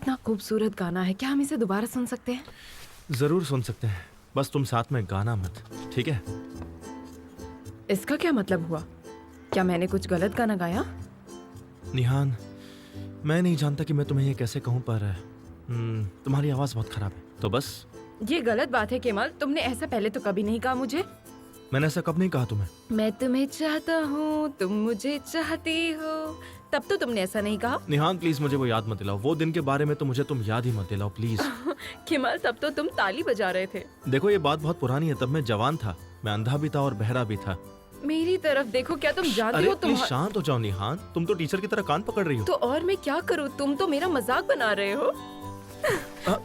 कितना खूबसूरत गाना है, क्या हम इसे दोबारा सुन सकते हैं? जरूर सुन सकते हैं, बस तुम साथ में गाना मत, ठीक है? इसका क्या मतलब हुआ? क्या मैंने कुछ गलत गाना गाया? निहान, मैं नहीं जानता कि मैं तुम्हें ये कैसे कहूँ, पर तुम्हारी आवाज बहुत खराब है, तो बस। ये गलत बात है केमल, तुमने ऐसा पहले तो कभी नहीं कहा मुझे। मैंने ऐसा कब नहीं कहा तुम्हें। मैं तुम्हें चाहता हूँ, तुम मुझे चाहती हो, तब तो तुमने ऐसा नहीं कहा। निहान प्लीज मुझे वो याद मत दिलाओ, वो दिन के बारे में तो मुझे तुम याद ही मत दिलाओ प्लीज। केमल तब तो तुम ताली बजा रहे थे। देखो ये बात बहुत पुरानी है, तब मैं जवान था, मैं अंधा भी था और बहरा भी था। मेरी तरफ देखो, क्या तुम जानते अरे हो प्लीज शांत हो जाओ निहान, तुम तो टीचर की तरह कान पकड़ रही हो। तो और मैं क्या करूँ, तुम तो मेरा मजाक बना रहे हो।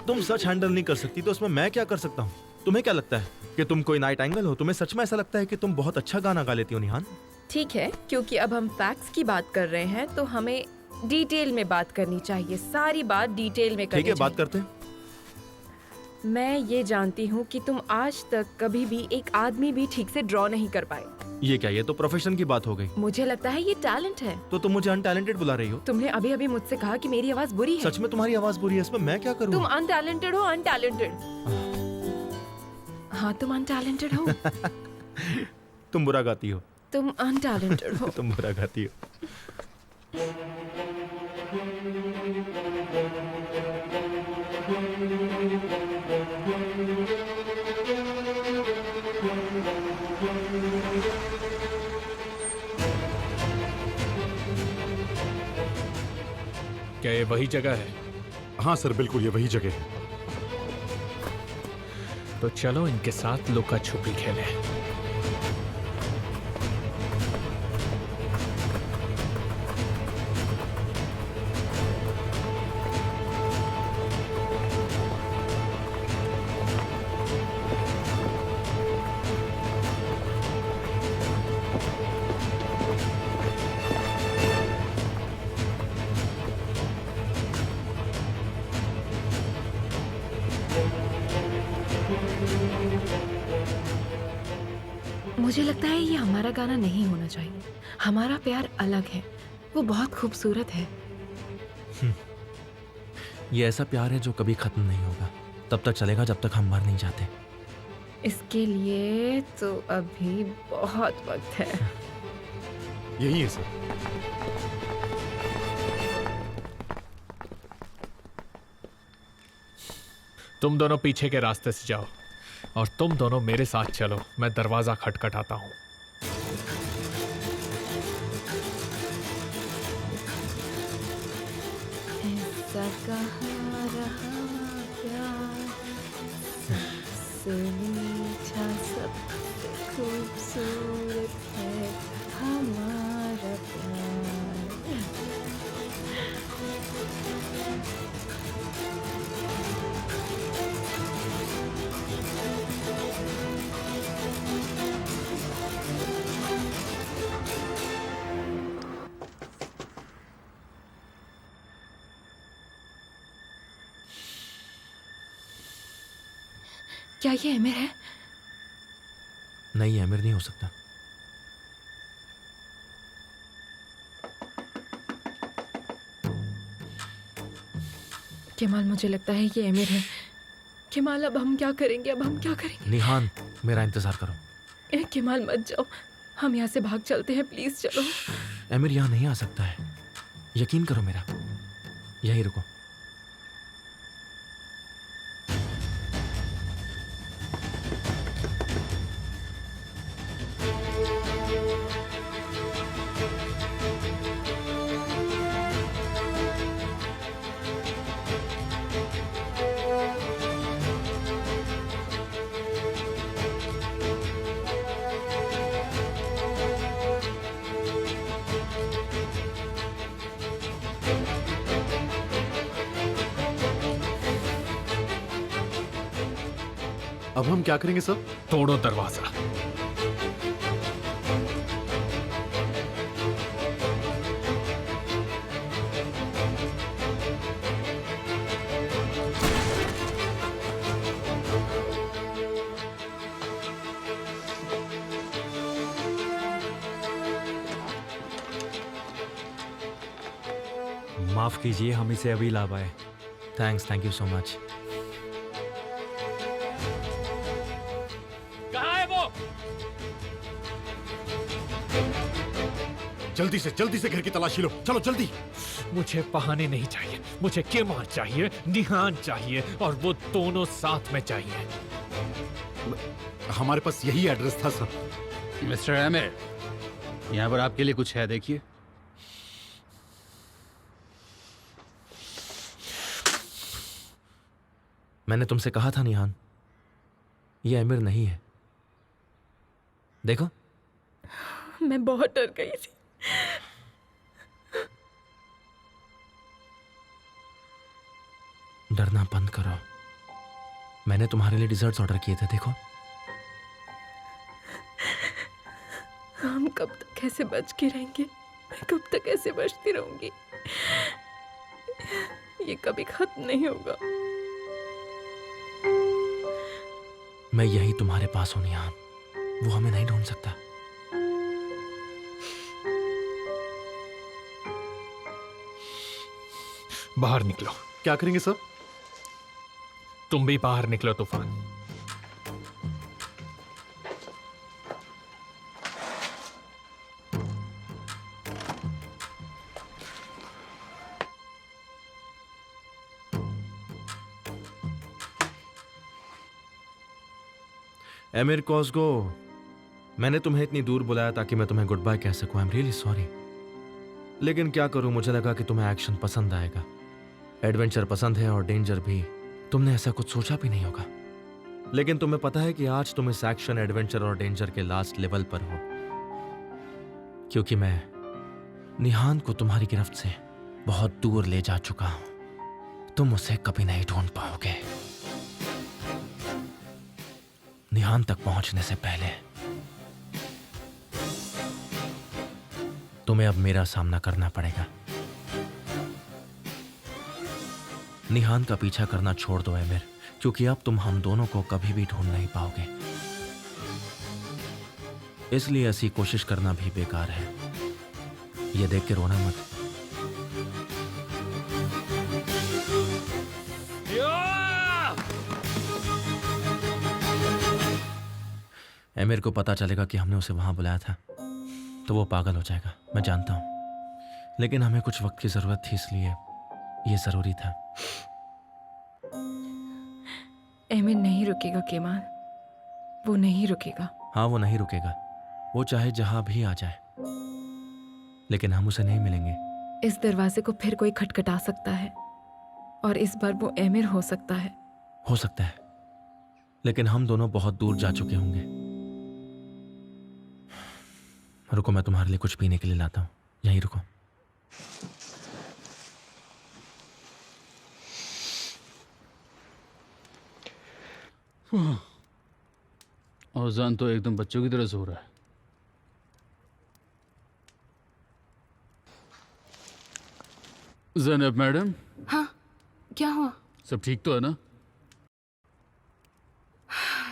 तुम सच हैंडल नहीं कर सकती तो उसमें मैं क्या कर सकता हूँ? तुम्हें क्या लगता है कि तुम कोई नाइट एंगल हो? तुम्हें सच में ऐसा लगता है कि तुम बहुत अच्छा गाना गा लेती हो निहान? ठीक है, क्योंकि अब हम फैक्ट्स की बात कर रहे हैं तो हमें डिटेल में बात करनी चाहिए, सारी बात डिटेल में करनी ठीक है, बात चाहिए। करते हैं। मैं ये जानती हूँ कि तुम आज तक कभी भी एक आदमी भी ठीक से ड्रॉ नहीं कर पाए। ये क्या, ये तो प्रोफेशन की बात हो गई। मुझे लगता है ये टैलेंट है। तो तुम मुझे अनटैलेंटेड बुला रही हो? तुमने अभी अभी मुझसे कहा कि मेरी आवाज बुरी है। सच में तुम्हारी आवाज बुरी है, इसमें मैं क्या करूँ? तुम अनटैलेंटेड हो, अनटैलेंटेड। हाँ तुम अनटैलेंटेड हो। तुम बुरा गाती हो। तुम अनटैलेंटेड हो। तुम बुरा गाती हो। क्या ये वही जगह है? हाँ सर, बिल्कुल ये वही जगह है। तो चलो इनके साथ लुका छुपी खेलें। मुझे लगता है ये हमारा गाना नहीं होना चाहिए। हमारा प्यार अलग है, वो बहुत खूबसूरत है। ये ऐसा प्यार है जो कभी खत्म नहीं होगा, तब तक चलेगा जब तक हम मर नहीं जाते। इसके लिए तो अभी बहुत वक्त है। यही है सर। तुम दोनों पीछे के रास्ते से जाओ और तुम दोनों मेरे साथ चलो, मैं दरवाजा खटखटाता हूं। ऐसा कहाँ रहा प्यार, सबसे मीठा सबसे खूबसूरत है हमारा प्यार। क्या ये अमीर है? नहीं, अमीर नहीं हो सकता। केमाल मुझे लगता है ये अमीर है। केमाल अब हम क्या करेंगे, अब हम क्या करेंगे? निहान मेरा इंतजार करो। केमाल मत जाओ, हम यहाँ से भाग चलते हैं, प्लीज चलो। अमीर यहाँ नहीं आ सकता है, यकीन करो मेरा, यहीं रुको। अब हम क्या करेंगे सर? तोड़ो दरवाजा। माफ कीजिए, हम इसे अभी ला पाए। Thank you so much. कहाँ है वो? जल्दी से घर की तलाशी लो, चलो जल्दी। मुझे बहाने नहीं चाहिए, मुझे केमार चाहिए, निहान चाहिए, और वो दोनों साथ में चाहिए। हमारे पास यही एड्रेस था सर। मिस्टर आमिर, यहाँ पर आपके लिए कुछ है, देखिए। मैंने तुमसे कहा था निहान, ये आमिर नहीं है। देखो, मैं बहुत डर गई थी। डरना बंद करो। मैंने तुम्हारे लिए डिजर्ट्स ऑर्डर किए थे, देखो। हम कब तक ऐसे बच के रहेंगे? मैं कब तक ऐसे बचती रहूंगी? ये कभी खत्म नहीं होगा। मैं यही तुम्हारे पास हूं निहान, वो हमें नहीं ढूंढ सकता। बाहर निकलो। क्या करेंगे सर? तुम भी बाहर निकलो तूफान। एमिर कॉस्गो, मैंने तुम्हें इतनी दूर बुलाया ताकि मैं तुम्हें गुड बाय कह सकूं। I am really sorry. लेकिन क्या करूं, मुझे लगा कि तुम्हें एक्शन पसंद आएगा, एडवेंचर पसंद है और डेंजर भी। तुमने ऐसा कुछ सोचा भी नहीं होगा, लेकिन तुम्हें पता है कि आज तुम इस एक्शन, एडवेंचर और डेंजर के लास्ट लेवल पर हो, क्योंकि मैं निहान को तुम्हारी गिरफ्त से बहुत दूर ले जा चुका हूं। तुम उसे कभी नहीं ढूंढ पाओगे। निहान तक पहुंचने से पहले तुम्हें अब मेरा सामना करना पड़ेगा। निहान का पीछा करना छोड़ दो एमिर, क्योंकि अब तुम हम दोनों को कभी भी ढूंढ नहीं पाओगे। इसलिए ऐसी कोशिश करना भी बेकार है। ये देख के रोना मत। एमिर को पता चलेगा कि हमने उसे वहां बुलाया था तो वो पागल हो जाएगा, मैं जानता हूं। लेकिन हमें कुछ वक्त की जरूरत थी, इसलिए ये जरूरी था। एमिर नहीं रुकेगा केमान, वो नहीं रुकेगा। हाँ, वो नहीं रुकेगा। वो चाहे जहां भी आ जाए, लेकिन हम उसे नहीं मिलेंगे। इस दरवाजे को फिर कोई खटखटा सकता है, और इस बार वो एमिर हो सकता है। हो सकता है, लेकिन हम दोनों बहुत दूर जा चुके होंगे। रुको, मैं तुम्हारे लिए कुछ पीने के लिए लाता हूं। यहीं रुको। औजान तो एकदम बच्चों की तरह सो रहा है। ज़ैनब मैडम, हाँ, क्या हुआ? सब ठीक तो है ना?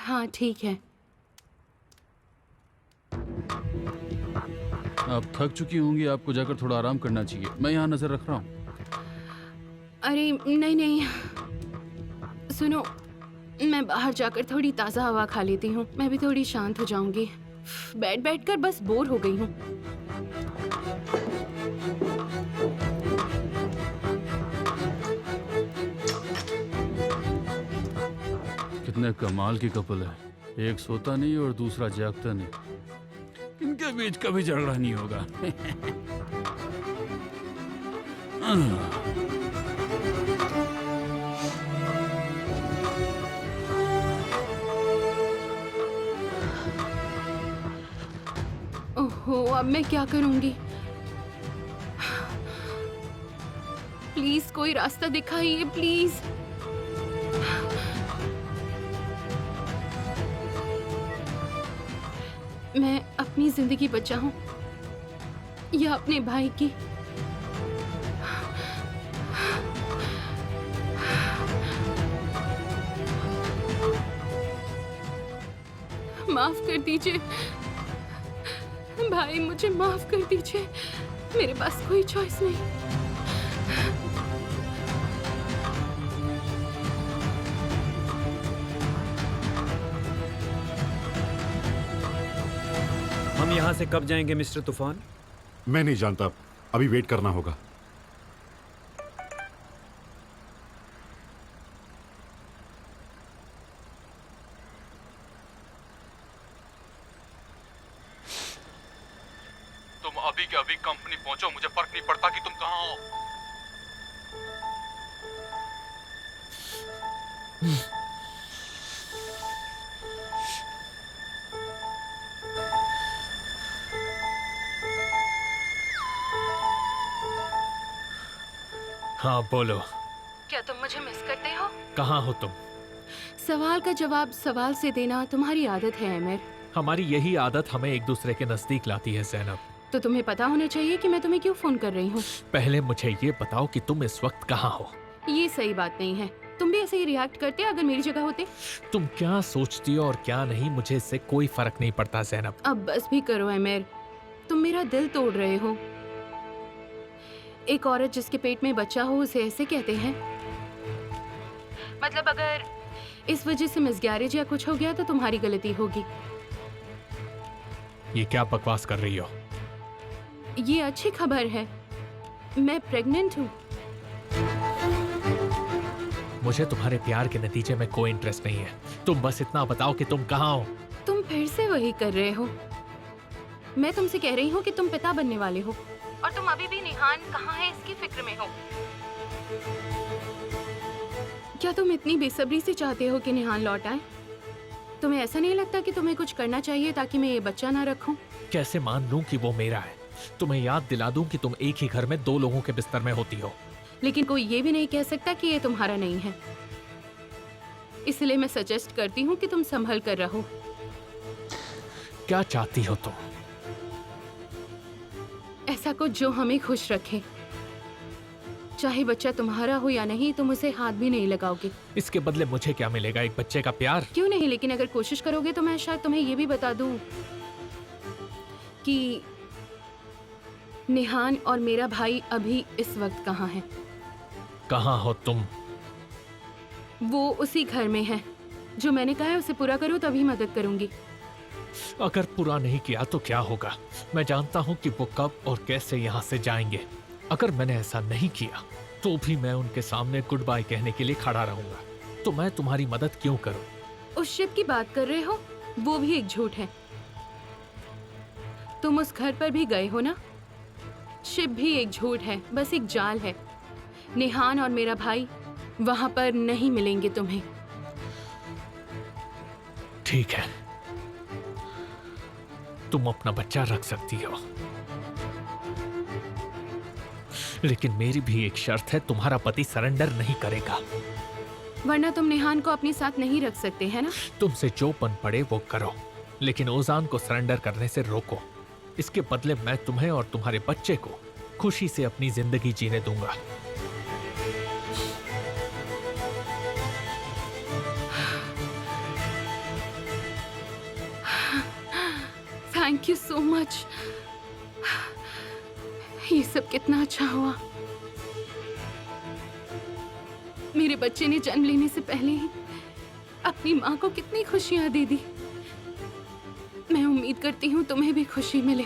हाँ, ठीक है। आप थक चुकी होंगी, आपको जाकर थोड़ा आराम करना चाहिए। मैं यहाँ नजर रख रहा हूँ। अरे नहीं, सुनो, मैं बाहर जाकर थोड़ी ताज़ा हवा खा लेती हूँ। मैं भी थोड़ी शांत हो जाऊंगी। बैठ कर बस बोर हो गई हूँ। कितने कमाल की कपल है, एक सोता नहीं और दूसरा जागता नहीं। इनके बीच कभी झगड़ा नहीं होगा। ओहो, अब मैं क्या करूंगी? प्लीज कोई रास्ता दिखाइए, प्लीज। मैं अपनी जिंदगी बचाऊं या अपने भाई की? माफ कर दीजिए भाई, मुझे माफ कर दीजिए। मेरे पास कोई चॉइस नहीं। हम यहाँ से कब जाएंगे मिस्टर तूफान? मैं नहीं जानता, अभी वेट करना होगा। तुम अभी के अभी कंपनी पहुंचो, मुझे फर्क नहीं पड़ता कि तुम कहाँ हो। हाँ बोलो, क्या तुम मुझे मिस करते हो? कहाँ हो तुम? सवाल का जवाब सवाल से देना तुम्हारी आदत है आमिर। हमारी यही आदत हमें एक दूसरे के नजदीक लाती है ज़ैनब। तो तुम्हें पता होना चाहिए कि मैं तुम्हें क्यों फोन कर रही हूँ। पहले मुझे ये बताओ कि तुम इस वक्त कहाँ हो? ये सही बात नहीं है। तुम भी ऐसे ही रिएक्ट करते अगर मेरी जगह होते। तुम क्या सोचती हो और क्या नहीं, मुझे इससे कोई फर्क नहीं पड़ता ज़ैनब। अब बस भी करो आमिर, तुम मेरा दिल तोड़ रहे हो। एक औरत जिसके पेट में बच्चा हो उसे ऐसे कहते हैं? मतलब अगर इस वजह से मिसगैरेज या कुछ हो गया तो तुम्हारी गलती होगी। ये क्या बकवास कर रही हो? ये अच्छी खबर है, मैं प्रेग्नेंट हूँ। मुझे तुम्हारे प्यार के नतीजे में कोई इंटरेस्ट नहीं है। तुम बस इतना बताओ कि तुम कहाँ हो। तुम फिर से वही कर रहे हो। मैं तुमसे कह रही हूँ कि तुम पिता बनने वाले हो और तुम अभी भी निहान कहाँ है इसकी फिक्र में हो। क्या तुम इतनी बेसब्री से चाहते हो कि निहान लौट आए? तुम्हें ऐसा नहीं लगता कि तुम्हें कुछ करना चाहिए ताकि मैं ये बच्चा ना रखूं? कैसे मान लूं कि वो मेरा है? तुम्हें याद दिला दूं कि तुम एक ही घर में 2 लोगों के बिस्तर में होती हो। लेकिन कोई ये भी नहीं कह सकता कि ये तुम्हारा नहीं है। इसलिए मैं सजेस्ट करती हूँ कि तुम संभल कर रहो। क्या चाहती हो तुम? ऐसा कुछ जो हमें खुश रखे। चाहे बच्चा तुम्हारा हो या नहीं, तुम उसे हाथ भी नहीं लगाओगे। इसके बदले मुझे क्या मिलेगा? एक बच्चे का प्यार? क्यों नहीं, लेकिन अगर कोशिश करोगे तो मैं शायद तुम्हें ये भी बता दूं कि निहान और मेरा भाई अभी इस वक्त कहाँ है। कहाँ हो तुम? वो उसी घर में है। जो मैंने कहा है उसे पूरा करो तभी मदद करूंगी। अगर पूरा नहीं किया तो क्या होगा? मैं जानता हूँ कि वो कब और कैसे यहाँ से जाएंगे। अगर मैंने ऐसा नहीं किया तो भी मैं उनके सामने गुड बाय कहने के लिए खड़ा रहूंगा। तो मैं तुम्हारी मदद क्यों करूं? उस शिप की बात कर रहे हो, वो भी एक झूठ है। तुम उस घर पर भी गए हो ना? शिप भी एक झूठ है, बस एक जाल है। निहान और मेरा भाई वहां पर नहीं मिलेंगे तुम्हें। ठीक है, तुम अपना बच्चा रख सकती हो, लेकिन मेरी भी एक शर्त है। तुम्हारा पति सरेंडर नहीं करेगा। वरना तुम निहान को अपने साथ नहीं रख सकते, है ना? तुमसे जो पन पड़े वो करो, लेकिन ओजान को सरेंडर करने से रोको। इसके बदले मैं तुम्हें और तुम्हारे बच्चे को खुशी से अपनी जिंदगी जीने दूंगा। Thank you so much. ये सब कितना अच्छा हुआ। मेरे बच्चे ने जन्म लेने से पहले ही अपनी माँ को कितनी खुशियां दे दी। मैं उम्मीद करती हूँ तुम्हें भी खुशी मिले।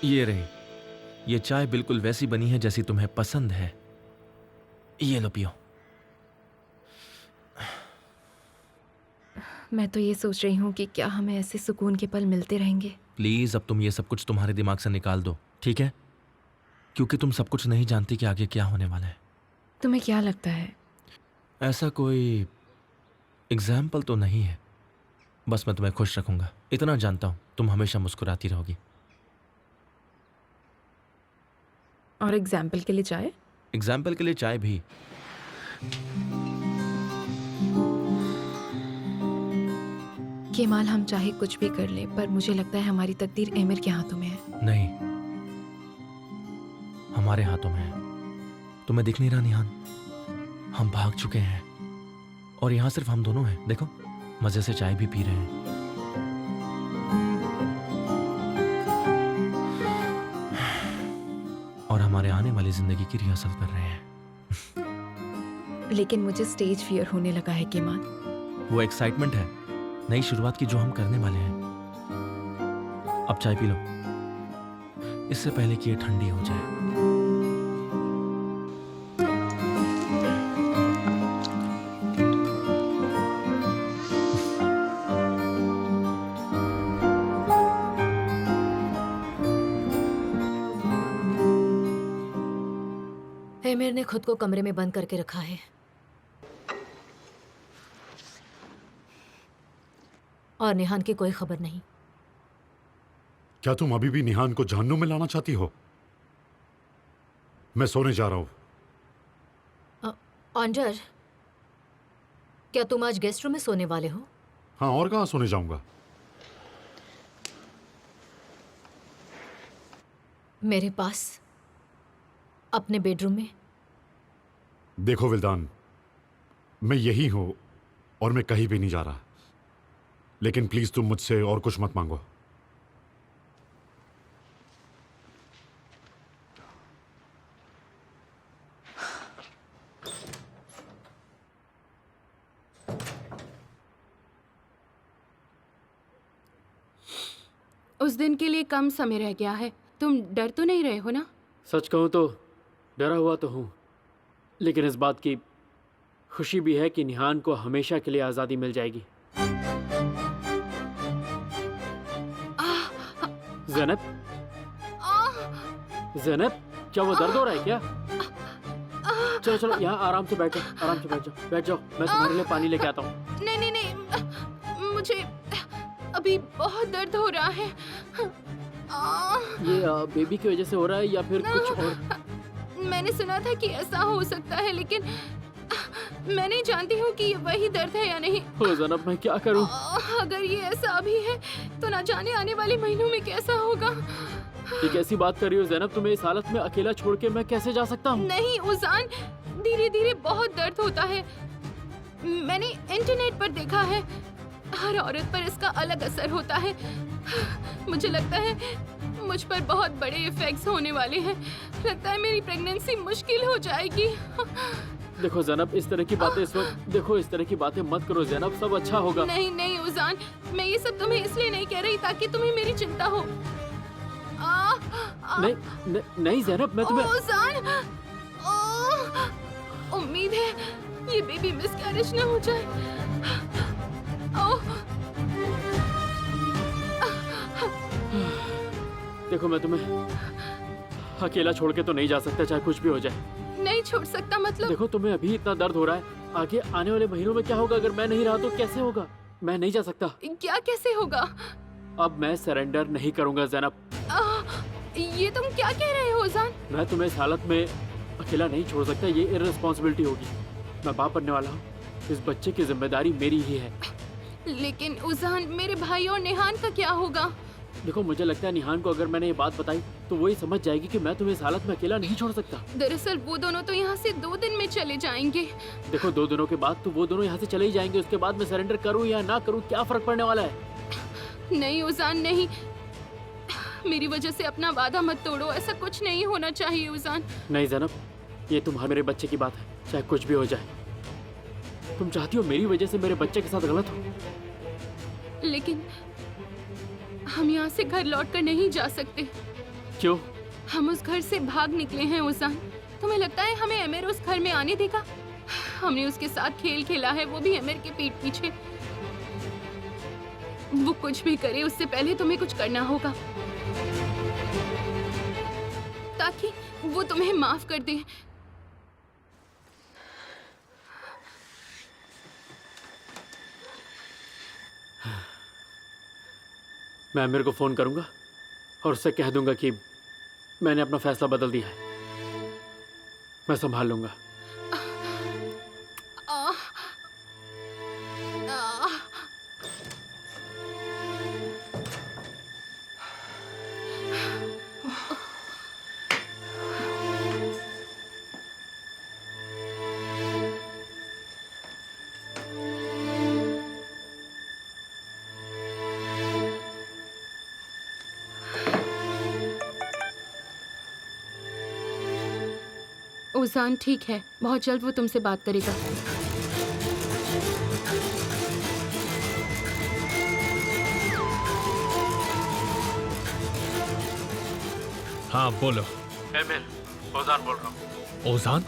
ये रही, ये चाय बिल्कुल वैसी बनी है जैसी तुम्हें पसंद है। ये लो पियो। मैं तो ये सोच रही हूँ कि क्या हमें ऐसे सुकून के पल मिलते रहेंगे। प्लीज अब तुम ये सब कुछ तुम्हारे दिमाग से निकाल दो, ठीक है? क्योंकि तुम सब कुछ नहीं जानती कि आगे क्या होने वाला है। तुम्हें क्या लगता है? ऐसा कोई एग्जाम्पल तो नहीं है, बस मैं तुम्हें खुश रखूंगा। इतना जानता हूं, तुम हमेशा मुस्कुराती रहोगी। और एग्जाम्पल के लिए चाय? एग्जाम्पल के लिए चाय भी। केमाल, हम चाहे कुछ भी कर लें, पर मुझे लगता है हमारी तकदीर एमिर के हाथों में है। नहीं, हमारे हाथों में है। तुम्हें दिख नहीं रहा निहान? हम भाग चुके हैं और यहाँ सिर्फ हम दोनों हैं। देखो, मजे से चाय भी पी रहे हैं। और हमारे आने वाली जिंदगी की रिहर्सल कर रहे हैं। लेकिन मुझे स्टेज फियर होने लगा है केमान। वो एक्साइटमेंट है नई शुरुआत की जो हम करने वाले हैं। अब चाय पी लो इससे पहले कि ये ठंडी हो जाए। एमिर ने खुद को कमरे में बंद करके रखा है और निहान की कोई खबर नहीं। क्या तुम अभी भी निहान को जहन्नुम में लाना चाहती हो? मैं सोने जा रहा हूं। अंजर, क्या तुम आज गेस्ट रूम में सोने वाले हो? हाँ, और कहाँ सोने जाऊंगा? मेरे पास अपने बेडरूम में। देखो विल्दान, मैं यही हूं और मैं कहीं भी नहीं जा रहा, लेकिन प्लीज तुम मुझसे और कुछ मत मांगो। उस दिन के लिए कम समय रह गया है। तुम डर तो नहीं रहे हो ना? सच कहूँ तो डरा हुआ तो हूँ, लेकिन इस बात की खुशी भी है कि निहान को हमेशा के लिए आज़ादी मिल जाएगी। ज़ैनब, ज़ैनब, क्या वो दर्द हो रहा है क्या? चलो चलो यहाँ आराम से बैठ जाओ, आराम से बैठ जाओ, बैठ जाओ। मैं तुम्हारे लिए पानी लेके आता हूँ। नहीं नहीं नहीं, मुझे अभी बहुत दर्द हो रहा है। ये बेबी की वजह से हो रहा है या फिर कुछ और? मैंने सुना था कि ऐसा हो सकता है, लेकिन मैं नहीं जानती हूँ कि ये वही दर्द है या नहीं। हो ज़ैनब, मैं क्या करूँ? अगर ये ऐसा अभी है तो ना जाने आने वाले महीनों में कैसा होगा। ये कैसी बात कर रही हो ज़ैनब? तुम्हें इस हालत में अकेला छोड़ के मैं कैसे जा सकता हूँ? नहीं उजान, धीरे धीरे बहुत दर्द होता है। मैंने इंटरनेट पर देखा है, हर औरत पर इसका अलग असर होता है। मुझे लगता है मुझ पर बहुत बड़े इफेक्ट्स होने वाले हैं। लगता है मेरी प्रेगनेंसी मुश्किल हो जाएगी। देखो ज़ैनब, इस तरह की बातें इस वक्त देखो, इस तरह की बातें मत करो ज़ैनब, सब अच्छा होगा। नहीं नहीं उजान, मैं ये सब तुम्हें इसलिए नहीं कह रही ताकि तुम्हें मेरी चिंता हो। नहीं नहीं ज़ैनब, मैं तुम्हें उजान, उम्मीद है ये बेबी मिसकैरेज ना हो जाए। देखो, मैं तुम्हें अकेला छोड़ के तो नहीं जा सकता, चाहे कुछ भी हो जाए। नहीं छोड़ सकता मतलब? देखो, तुम्हें अभी इतना दर्द हो रहा है, आगे आने वाले महीनों में क्या होगा? अगर मैं नहीं रहा तो कैसे होगा? मैं नहीं जा सकता। क्या कैसे होगा? अब मैं सरेंडर नहीं करूंगा ज़ैनब। ये तुम क्या कह रहे हो उजान? मैं तुम्हें इस हालत में अकेला नहीं छोड़ सकता, ये इररिस्पॉन्सिबिलिटी होगी। मैं बाप बनने वाला हूँ, इस बच्चे की जिम्मेदारी मेरी ही है। लेकिन उजान, मेरे भाई और निहान का क्या होगा? देखो, मुझे लगता है निहान को अगर मैंने ये बात बताई तो वो ही समझ जाएगी कि मैं तुम्हें इस हालत में अकेला नहीं छोड़ सकता। दरअसल वो दोनों तो यहाँ से 2 दिन में चले जाएंगे। देखो, 2 दिनों के बाद तो वो दोनों यहाँ से चले ही जाएंगे। उसके बाद मैं सरेंडर करूँ या ना करूँ, क्या फर्क पड़ने वाला है? नहीं उजान नहीं, मेरी वजह से अपना वादा मत तोड़ो। ऐसा कुछ नहीं होना चाहिए उजान। नहीं ज़ैनब, ये तुम्हारे मेरे बच्चे की बात है, चाहे कुछ भी हो जाए। तुम चाहती हो मेरी वजह से मेरे बच्चे के साथ गलत हो? लेकिन हम यहाँ से घर लौट कर नहीं जा सकते। क्यों? हम उस घर से भाग निकले हैं उजान। तुम्हें लगता है हमें अमीर उस घर में आने देगा? हमने उसके साथ खेल खेला है, वो भी अमीर के पीठ पीछे। वो कुछ भी करे उससे पहले तुम्हें कुछ करना होगा ताकि वो तुम्हें माफ कर दे। मैं अमीर को फ़ोन करूंगा और उससे कह दूंगा कि मैंने अपना फैसला बदल दिया है, मैं संभाल लूंगा। ओजान ठीक है, बहुत जल्द वो तुमसे बात करेगा। हाँ बोलो। एमिल, ओजान बोल रहा हूँ। ओजान,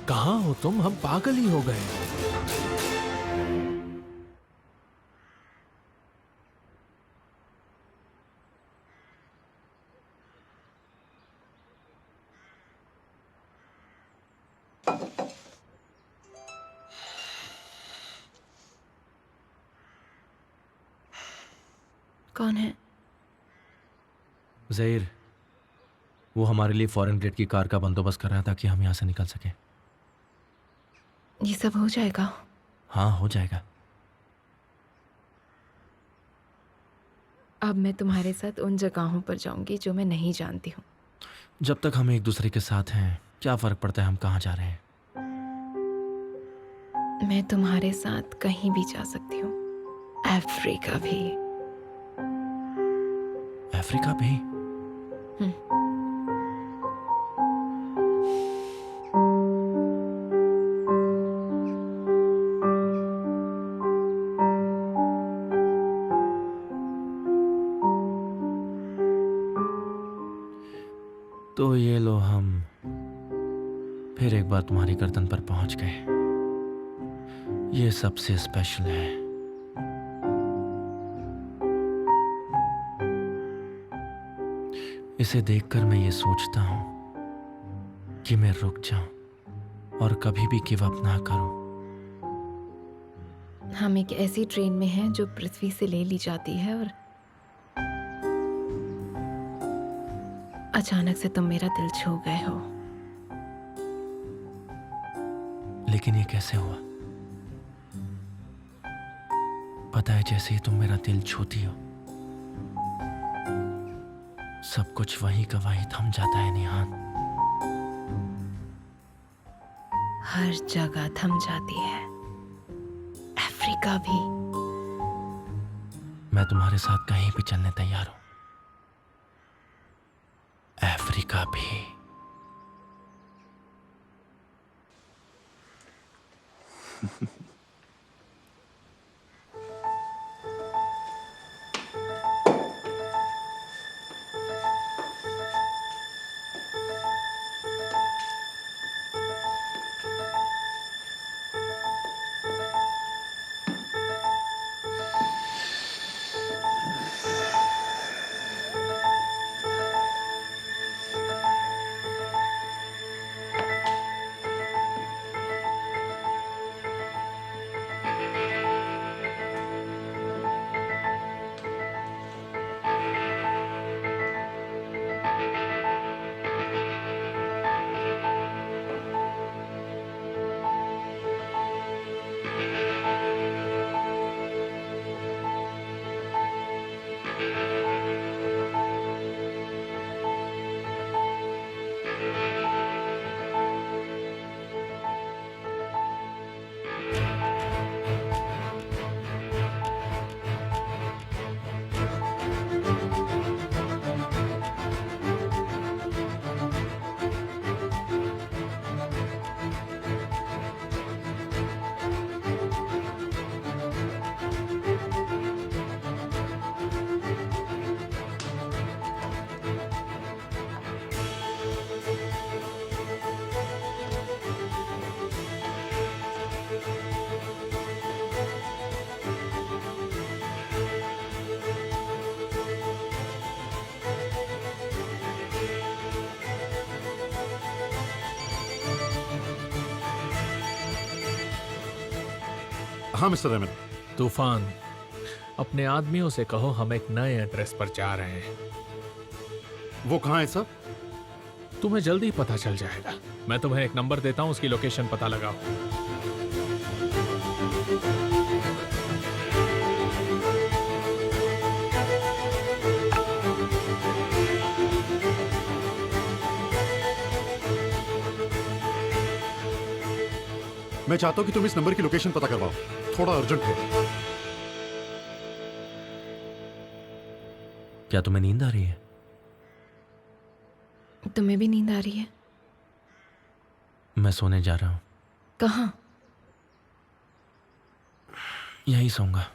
कहाँ हो तुम? हम पागल ही हो गए। कौन है? ज़हीर, वो हमारे लिए फॉरेन ग्रेड की कार का बंदोबस्त कर रहा था ताकि हम यहाँ से निकल सकें। ये सब हो जाएगा? हाँ, हो जाएगा। अब मैं तुम्हारे साथ उन जगहों पर जाऊंगी जो मैं नहीं जानती हूँ। जब तक हम एक दूसरे के साथ हैं, क्या फ़र्क पड़ता है हम कहाँ जा रहे हैं? मैं तुम्हारे साथ कहीं भी जा सकती हूँ, अफ्रीका भी। अफ्रीका भी? तो ये लो, हम फिर एक बार तुम्हारी गर्दन पर पहुंच गए। ये सबसे स्पेशल है। इसे देखकर मैं ये सोचता हूं कि मैं रुक जाऊं और कभी भी गिव अप ना करूं। हम एक ऐसी ट्रेन में हैं जो पृथ्वी से ले ली जाती है और अचानक से तुम मेरा दिल छू गए हो। लेकिन ये कैसे हुआ? पता है, जैसे ही तुम मेरा दिल छूती हो, सब कुछ वहीं का वहीं थम जाता है निहान। हर जगह थम जाती है, अफ्रीका भी। मैं तुम्हारे साथ कहीं भी चलने तैयार हूं, अफ्रीका भी। हाँ मिस्टर अहमद। तूफान, अपने आदमियों से कहो हम एक नए एड्रेस पर जा रहे हैं। वो कहाँ है सर? तुम्हें जल्दी पता चल जाएगा। मैं तुम्हें एक नंबर देता हूं, उसकी लोकेशन पता लगाओ। मैं चाहता हूं कि तुम इस नंबर की लोकेशन पता करवाओ, थोड़ा अर्जेंट है। क्या तुम्हें नींद आ रही है? तुम्हें भी नींद आ रही है? मैं सोने जा रहा हूँ। कहाँ? यहीं सोऊंगा।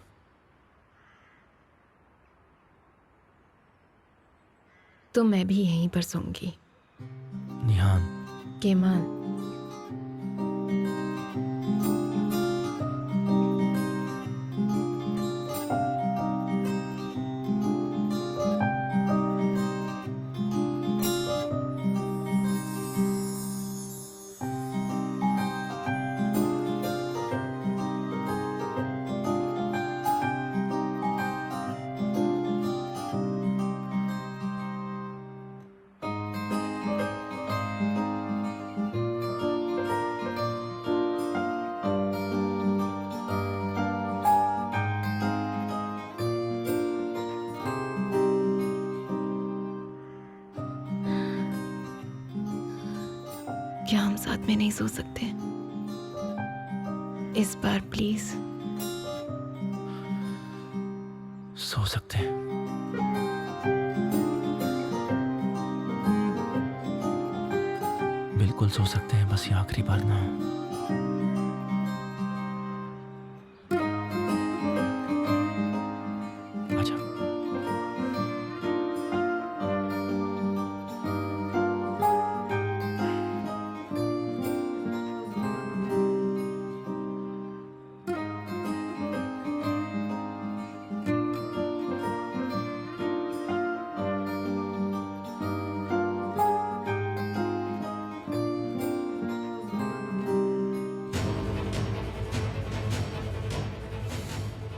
तो मैं भी यहीं पर सोऊंगी। निहान, केमाल, क्या हम साथ में नहीं सो सकते? इस बार प्लीज। सो सकते हैं। बिल्कुल सो सकते हैं, बस ये आखिरी बार ना हो। आजा।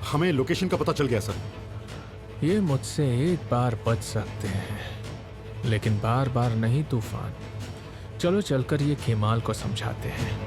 हमें लोकेशन का पता चल गया सर। ये मुझसे एक बार बच सकते हैं, लेकिन बार बार नहीं तूफान। चलो चलकर ये केमाल को समझाते हैं।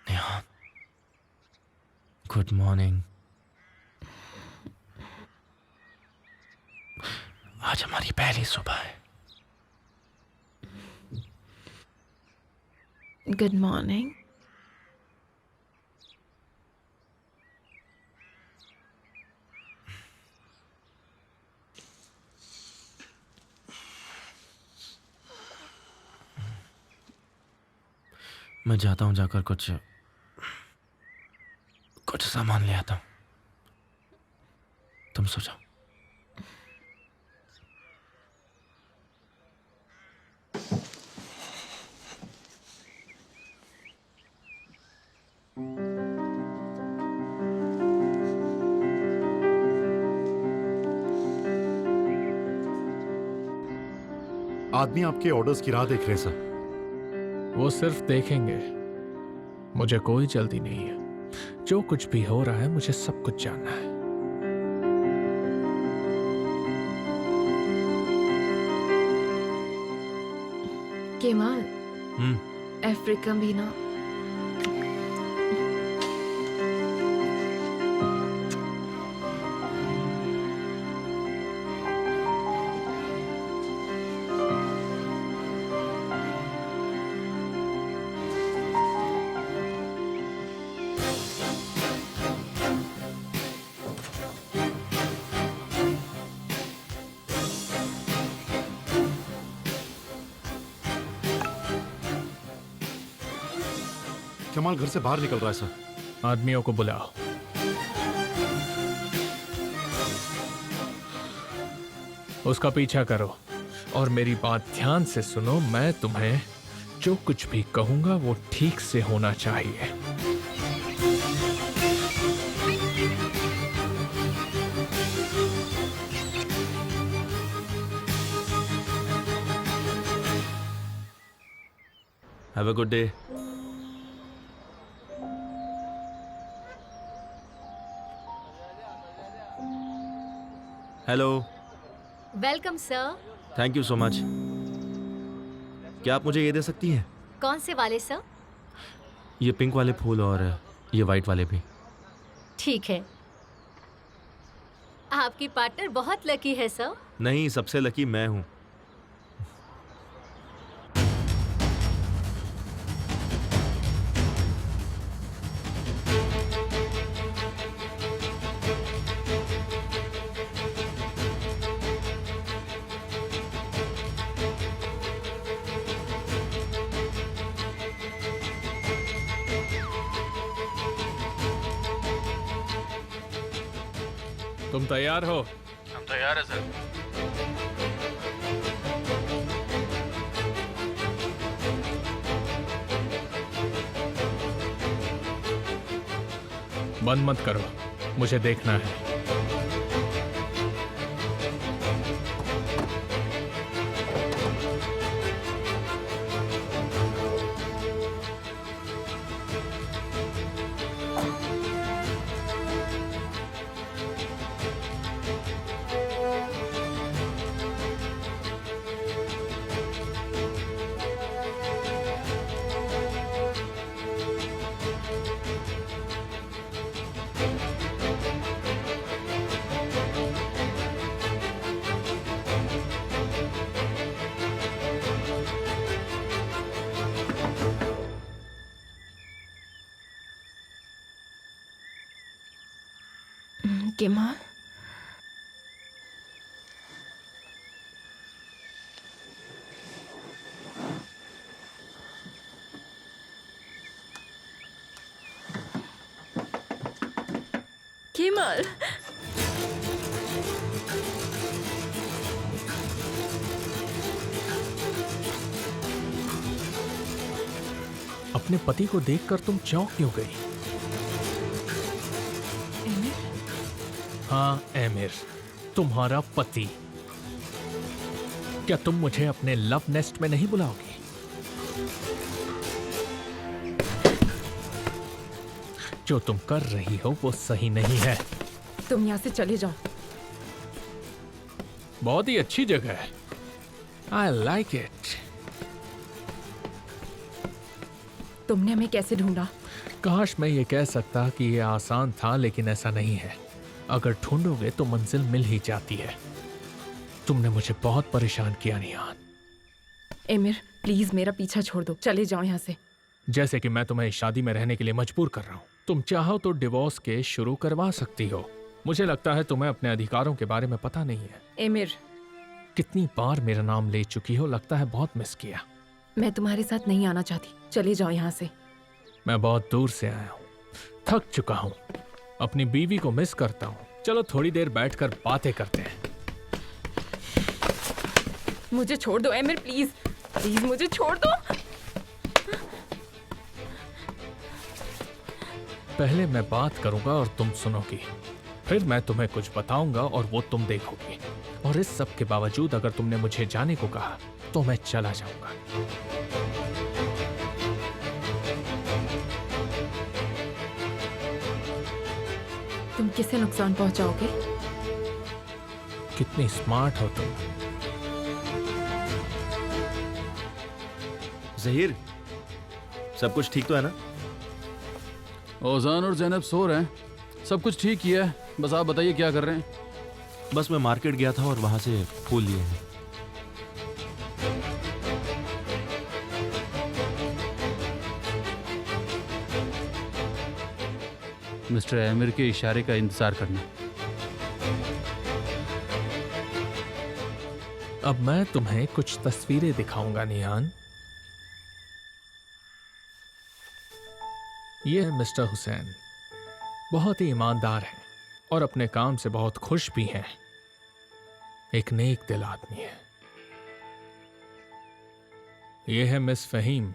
निहान, गुड मॉर्निंग। आज हमारी पहली सुबह है। Good morning. मैं जाता हूँ, जाकर कुछ सामान ले आता हूँ। तुम सो जाओ। आदमी आपके ऑर्डर्स की राह देख रहे हैं सर। वो सिर्फ देखेंगे, मुझे कोई जल्दी नहीं है। जो कुछ भी हो रहा है मुझे सब कुछ जानना है। केमाल, अफ्रीका भी ना। कमाल घर से बाहर निकल रहा है सर। आदमियों को बुलाओ। उसका पीछा करो और मेरी बात ध्यान से सुनो। मैं तुम्हें जो कुछ भी कहूंगा वो ठीक से होना चाहिए। Have a good day. Hello. Welcome sir. Thank you so much. क्या आप मुझे ये दे सकती हैं? कौन से वाले सर? ये पिंक वाले फूल और ये वाइट वाले भी। ठीक है। आपकी पार्टनर बहुत लकी है सर। नहीं, सबसे लकी मैं हूँ। तुम तैयार हो? हम तैयार है सर। बंद मत करो, मुझे देखना है। केमाल, केमाल, अपने पति को देखकर तुम चौंक क्यों गई? हाँ एमिर, तुम्हारा पति। क्या तुम मुझे अपने लव नेस्ट में नहीं बुलाओगी? जो तुम कर रही हो वो सही नहीं है। तुम यहाँ से चले जाओ। बहुत ही अच्छी जगह है। I like it. तुमने हमें कैसे ढूंढा? काश मैं ये कह सकता कि ये आसान था, लेकिन ऐसा नहीं है। अगर ढूंढोगे तो मंजिल मिल ही जाती है। तुमने मुझे बहुत परेशान किया निहान। एमिर, प्लीज मेरा पीछा छोड़ दो, चले जाओ यहाँ से। जैसे कि मैं तुम्हें इस शादी में रहने के लिए मजबूर कर रहा हूँ। तुम चाहो तो डिवोर्स केस शुरू करवा सकती हो। मुझे लगता है तुम्हें अपने अधिकारों के बारे में पता नहीं है। एमिर, कितनी बार मेरा नाम ले चुकी हो, लगता है बहुत मिस किया। मैं तुम्हारे साथ नहीं आना चाहती, चले जाओ यहाँ से। मैं बहुत दूर से आया हूँ, थक चुका हूँ, अपनी बीवी को मिस करता हूँ। चलो थोड़ी देर बैठकर बातें करते हैं। मुझे छोड़ दो एमिर, प्लीज प्लीज मुझे छोड़ दो। पहले मैं बात करूंगा और तुम सुनोगी, फिर मैं तुम्हें कुछ बताऊंगा और वो तुम देखोगी। और इस सब के बावजूद अगर तुमने मुझे जाने को कहा तो मैं चला जाऊंगा। तुम किसे नुकसान पहुंचाओगे? कितनी स्मार्ट हो तुम। जहीर, सब कुछ ठीक तो है ना? ओजान और जैनब सो रहे हैं। सब कुछ ठीक ही है, बस आप बताइए क्या कर रहे हैं? बस मैं मार्केट गया था और वहां से फूल लिए हैं। मिस्टर आमिर के इशारे का इंतजार करना। अब मैं तुम्हें कुछ तस्वीरें दिखाऊंगा निहान। ये है मिस्टर हुसैन, बहुत ही ईमानदार हैं और अपने काम से बहुत खुश भी हैं। एक नेक दिल आदमी है। ये है मिस फहीम,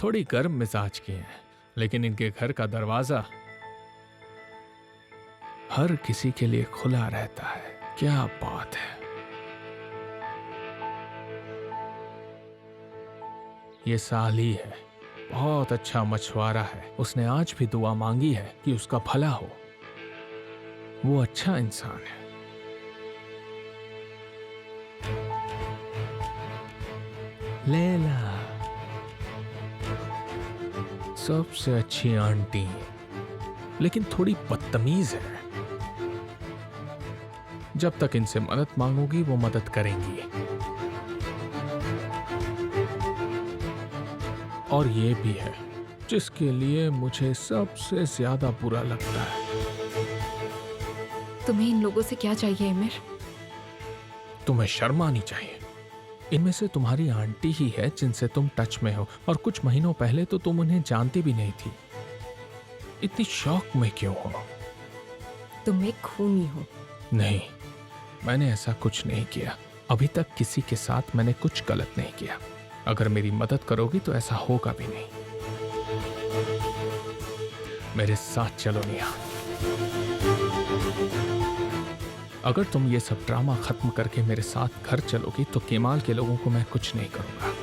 थोड़ी गर्म मिजाज की हैं, लेकिन इनके घर का दरवाजा हर किसी के लिए खुला रहता है। क्या बात है। ये साली है, बहुत अच्छा मछुआरा है। उसने आज भी दुआ मांगी है कि उसका भला हो। वो अच्छा इंसान है। लैला, सबसे अच्छी आंटी, लेकिन थोड़ी बदतमीज है। जब तक इनसे मदद मांगोगी वो मदद करेंगी। और ये भी है जिसके लिए मुझे सबसे ज्यादा बुरा लगता है। तुम्हें इन लोगों से क्या चाहिए एमिर? तुम्हें शर्म आनी चाहिए। इनमें से तुम्हारी आंटी ही है जिनसे तुम टच में हो, और कुछ महीनों पहले तो तुम उन्हें जानती भी नहीं थी। इतनी शौक में क्यों हो? तुम एक खूनी हो। नहीं, मैंने ऐसा कुछ नहीं किया। अभी तक किसी के साथ मैंने कुछ गलत नहीं किया। अगर मेरी मदद करोगी तो ऐसा होगा भी नहीं। मेरे साथ चलो नेहा। अगर तुम ये सब ड्रामा खत्म करके मेरे साथ घर चलोगी तो केमाल के लोगों को मैं कुछ नहीं करूंगा।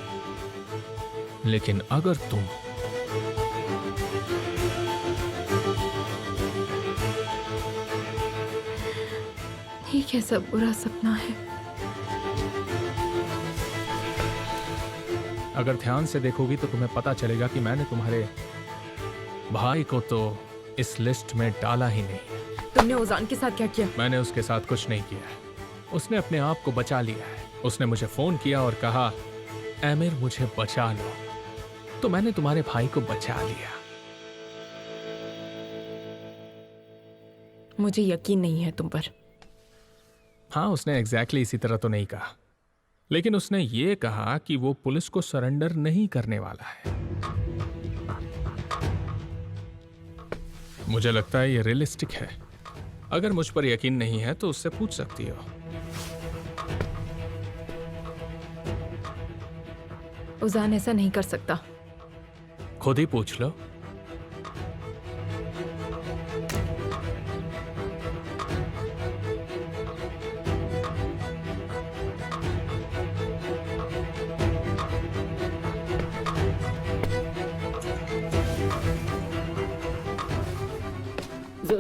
लेकिन अगर तुम ठीक है, सब बुरा सपना है। अगर ध्यान से देखोगी तो तुम्हें पता चलेगा कि मैंने तुम्हारे भाई को तो इस लिस्ट में डाला ही नहीं। तुमने ओजान के साथ क्या किया? मैंने उसके साथ कुछ नहीं किया है। उसने अपने आप को बचा लिया है। उसने मुझे फोन किया और कहा, एमिर मुझे बचा लो, तो मैंने तुम्हारे भाई को बचा लिया। मुझे यकीन नहीं है तुम पर। हाँ, उसने एग्जैक्टली इसी तरह तो नहीं कहा, लेकिन उसने ये कहा कि वो पुलिस को सरेंडर नहीं करने वाला है। मुझे लगता है ये रियलिस्टिक है। अगर मुझ पर यकीन नहीं है तो उससे पूछ सकती हो। ओजान ऐसा नहीं कर सकता। खुद ही पूछ लो।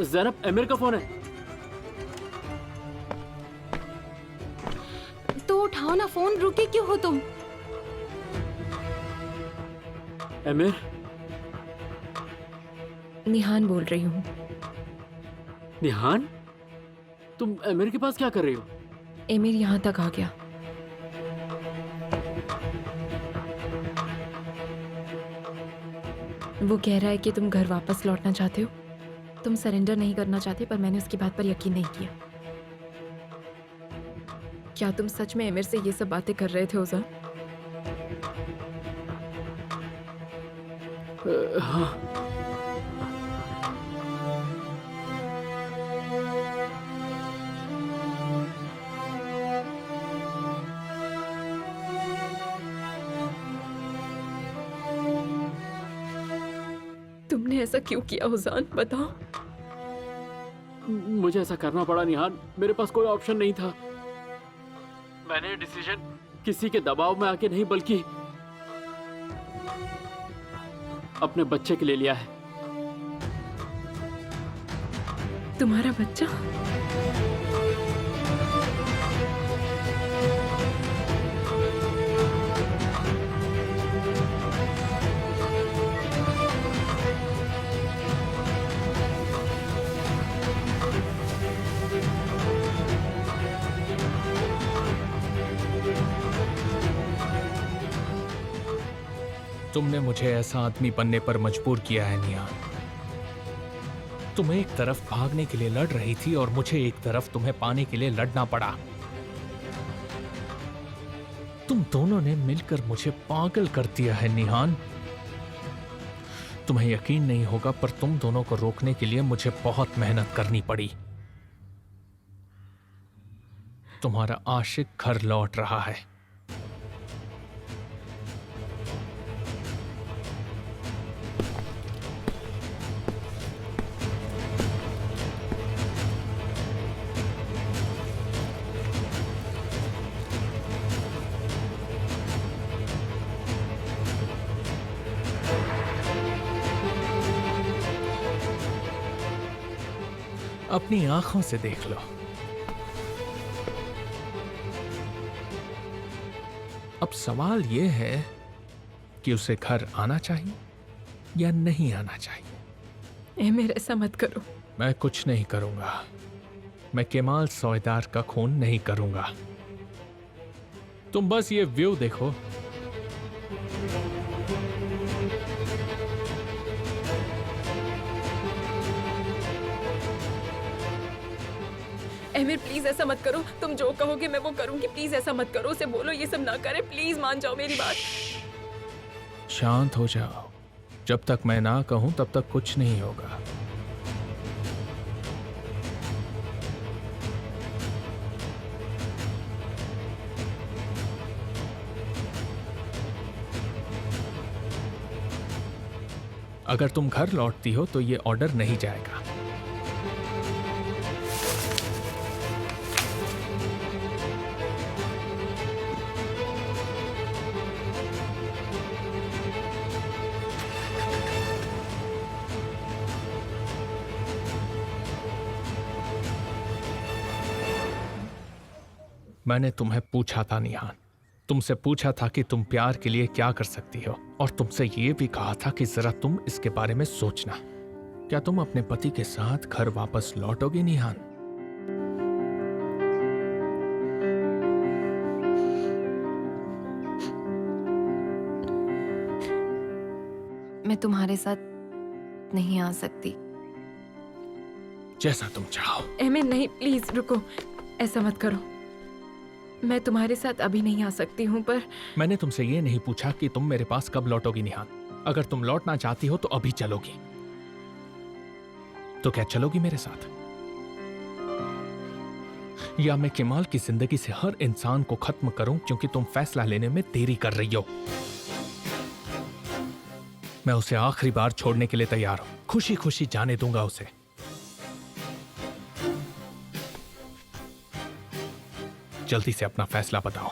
ज़ैनब, एमिर का फोन है। तो उठाओ ना फोन, रुके क्यों हो तुम? एमिर, निहान बोल रही हूँ। निहान, तुम एमिर के पास क्या कर रही हो? एमिर यहाँ तक आ गया। वो कह रहा है कि तुम घर वापस लौटना चाहते हो। तुम सरेंडर नहीं करना चाहते, पर मैंने उसकी बात पर यकीन नहीं किया। क्या तुम सच में एमिर से ये सब बातें कर रहे थे ओजान? हाँ। तुमने ऐसा क्यों किया ओजान, बताओ। मुझे ऐसा करना पड़ा निहान, मेरे पास कोई ऑप्शन नहीं था। मैंने डिसीजन किसी के दबाव में आके नहीं, बल्कि अपने बच्चे के लिए लिया है। तुम्हारा बच्चा? तुमने मुझे ऐसा आदमी बनने पर मजबूर किया है निहान। तुम एक तरफ भागने के लिए लड़ रही थी और मुझे एक तरफ तुम्हें पाने के लिए लड़ना पड़ा। तुम दोनों ने मिलकर मुझे पागल कर दिया है निहान। तुम्हें यकीन नहीं होगा, पर तुम दोनों को रोकने के लिए मुझे बहुत मेहनत करनी पड़ी। तुम्हारा आशिक घर लौट रहा है। अपनी आंखों से देख लो। अब सवाल ये है कि उसे घर आना चाहिए या नहीं आना चाहिए। एमिर, ऐसा मत करो। मैं कुछ नहीं करूंगा। मैं केमाल सौदार का खून नहीं करूंगा। तुम बस ये व्यू देखो। एमिर प्लीज ऐसा मत करो। तुम जो कहोगे मैं वो करूंगी। प्लीज ऐसा मत करो। उसे बोलो ये सब ना करे। प्लीज मान जाओ मेरी बात। शांत हो जाओ। जब तक मैं ना कहूं तब तक कुछ नहीं होगा। अगर तुम घर लौटती हो तो ये ऑर्डर नहीं जाएगा। मैंने तुम्हें पूछा था निहान, तुमसे पूछा था कि तुम प्यार के लिए क्या कर सकती हो, और तुमसे ये भी कहा था कि जरा तुम इसके बारे में सोचना। क्या तुम अपने पति के साथ घर वापस लौटोगे निहान? मैं तुम्हारे साथ नहीं आ सकती। जैसा तुम चाहो। एमिर नहीं, प्लीज रुको। ऐसा मत करो। मैं तुम्हारे साथ अभी नहीं आ सकती हूँ, पर मैंने तुमसे ये नहीं पूछा कि तुम मेरे पास कब लौटोगी निहान। अगर तुम लौटना चाहती हो तो अभी चलोगी। तो क्या चलोगी मेरे साथ? या मैं केमाल की जिंदगी से हर इंसान को खत्म करूं क्योंकि तुम फैसला लेने में देरी कर रही हो? मैं उसे आखिरी बार छोड़ने के लिए तैयार हूं। खुशी खुशी जाने दूंगा उसे। जल्दी से अपना फैसला बताओ।